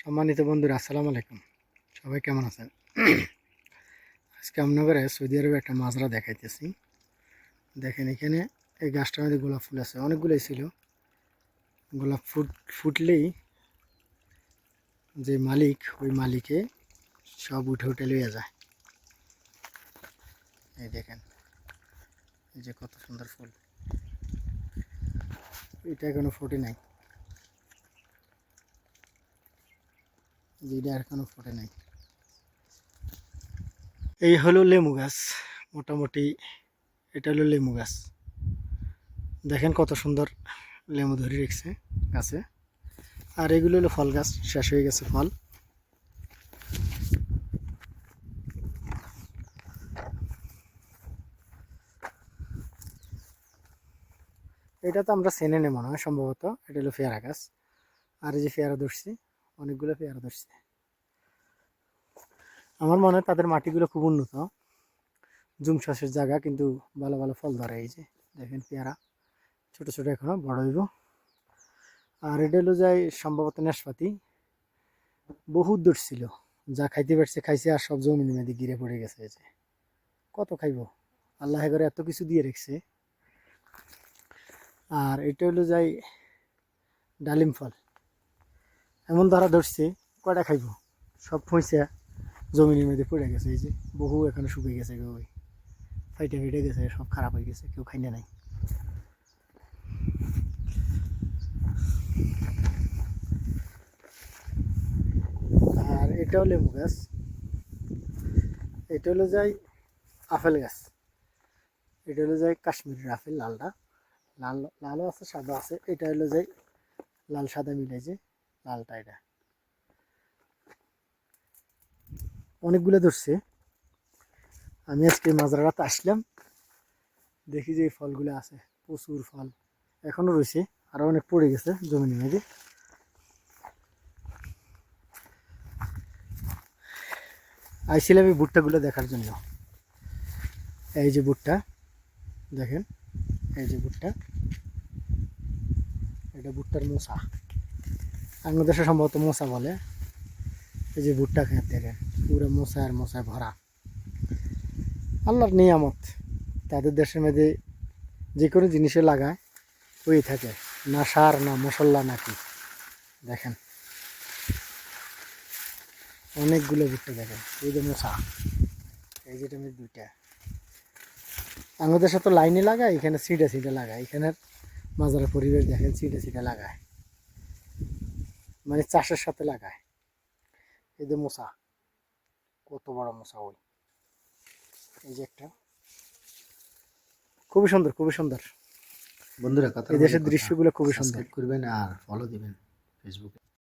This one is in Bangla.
সম্মানিত বন্ধুরা, আসসালামু আলাইকুম। সবাই কেমন আছেন? আজকে আপনাদের সৌদি আরবে একটা মাজরা দেখাইতেছি। দেখেন, এখানে এই গাছটার মধ্যে গোলাপ ফুল আছে, অনেকগুলোই ছিল। গোলাপ ফুটলেই যে মালিক, ওই মালিকে সব উঠে উঠে লইয়া যায়। এই দেখেন, এই যে কত সুন্দর ফুল। এটা এখনো ফোটে নাই, যেটা এখনো ফোটে নাই। এই হলো লেবু গাছ, মোটামুটি এটা হলো লেবু গাছ। দেখেন কত সুন্দর লেবু ধরে রেখেছে গাছে। আর এগুলো হলো ফল গাছ, শেষ হয়ে গেছে ফল। এটা তো আমরা চেনে নেই মনে হয়, সম্ভবত এটা হলো পেয়ারা গাছ। আর এই যে পেয়ারা ধরছে, অনেকগুলো পেয়ারা ধরছে। আমার মনে হয় তাদের মাটিগুলো খুব উন্নত, জুম চাষের জায়গা, কিন্তু ভালো ভালো ফল ধরে। এই যে দেখেন পেয়ারা ছোট ছোট, এখনো বড় হইব। আর এটা হলো যাই সম্ভবত নাশপাতি, বহুত দূর ছিল, যা খাইতে পারছে খাইছে, আর সব জমিন মেয়েদের গিরে পড়ে গেছে। এই যে কত খাইব, আল্লাহ করে এত কিছু দিয়ে রেখেছে। আর এটা হলো যাই ডালিম ফল, এমন ধরা ধরছে, কয়টা খাইব, সব পয়সা জমিনের মধ্যে পড়ে গেছে। এই যে বহু এখানে শুকিয়ে গেছে, ওই ফাইটে ফেটে গেছে, সব খারাপ হয়ে গেছে, কেউ খাইনে নাই। আর এটাও লেবু গাছ, এটা হলো যাই আপেল গাছ। এটা হলো যাই কাশ্মীরের আপেল, লালটা, লালও আছে সাদা আছে। এটা হলো যাই লাল সাদা মিলে, যে লালটা, এটা অনেকগুলো ধরছে। আমি আজকে মাঝরাতে আসলাম, দেখি যে এই ফলগুলো আছে, প্রচুর ফল এখনো রয়েছে, আরো অনেক পড়ে গেছে জমিনের মধ্যে। আইছিলাম এই ভুট্টাগুলো দেখার জন্য। এই যে ভুট্টা দেখেন, এই যে ভুট্টা, এটা ভুট্টার মোসা, আমাদের দেশে সম্ভবত মোসা বলে। এই যে ভুট্টা খেত দেখেন, পুরো মোসা আর মোসায় ভরা। আল্লাহর নিয়ামত, তাদের দেশের মধ্যে যে কোনো জিনিসে লাগায় হয়ে থাকে, না সার না মশলা নাকি। দেখেন অনেকগুলো ভুট্টা, দেখেন এই যে মোসা, এই যেটা আমি দুইটা। আমাদের দেশে তো লাইনে লাগায়, এখানে সিটে সিটে লাগায়। এখানের মাজারের পরিবেশ দেখেন, সিটে সিটে লাগায়, মানে চাষের সাথে লাগায়। এই যে মোসা, কত বড় মোসা, ওই এই যে একটা, খুবই সুন্দর, খুবই সুন্দর। বন্ধুরা, কথা এই দেশের দৃশ্যগুলো খুবই সুন্দর। সাবস্ক্রাইব করবেন আর ফলো দিবেন ফেসবুকে।